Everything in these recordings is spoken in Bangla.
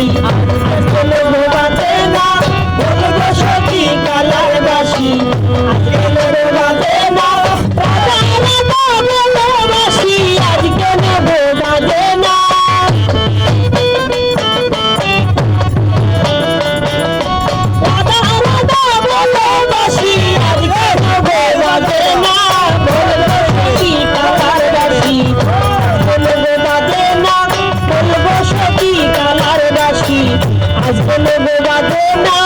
বাসি আজকে লোক বাজে না বলবো সখী কালার বাসি আজকে লোক বাজে না রাধা রাধা বলো বাসি আজকে লোক বাজে না রাধা রাধা বলো বাসি আজকে লোক বাজে না বলবো সখী কালার বাসি আজকে লোক বাজে না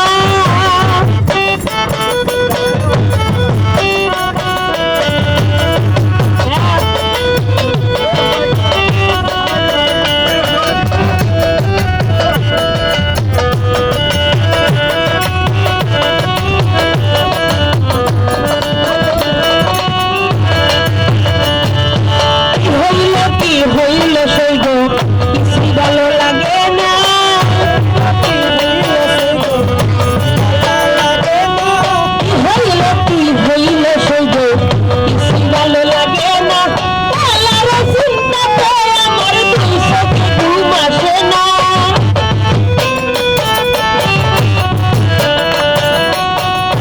হইল সেই গো কিছু ভালো লাগে না হইল সেই গো কিছু ভালো লাগে না কালার চিন্তাতে আমার দুই চোখে ঘুম আসে না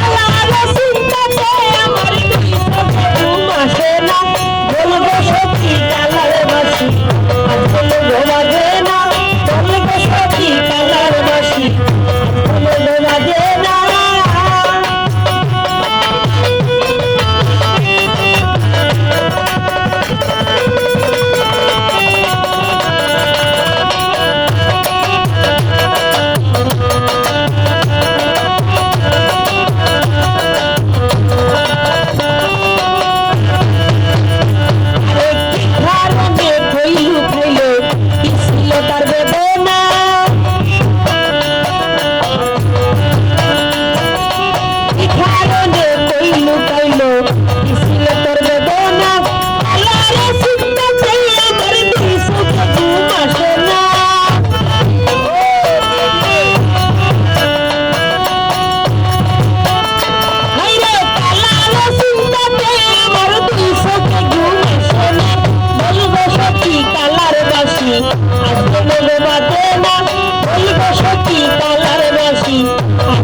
কালার চিন্তাতে আমার দুই চোখে ঘুম আসে না বলবো সত্যি কালার বাসি আজকে লোক বাজে না বলবো সত্যি কালার বাসি আজকে লোক বাজে না আজকে লোক বাজে না বলবো সখী কালার বাসি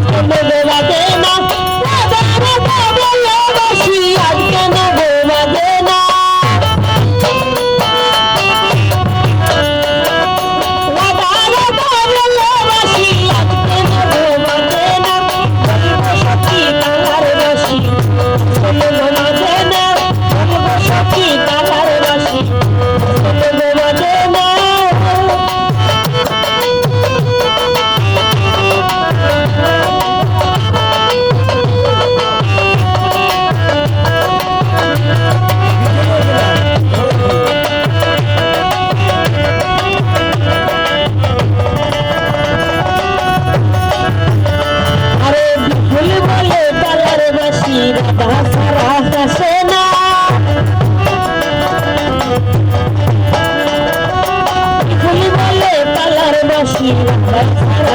আজকে লোক বাজে না রাধা রাধা বলো বাসি আজকে লোক বাজে না রাধা রাধা বলো বাসি আজকে লোক বাজে না বলবো সখী কালার বাসি আজকে লোক বাজে না বলবো সখী কালার বাসি আজকে লোক বাজে না রাধা সারা আসে না ফুল বলে কালার বাসি রাধা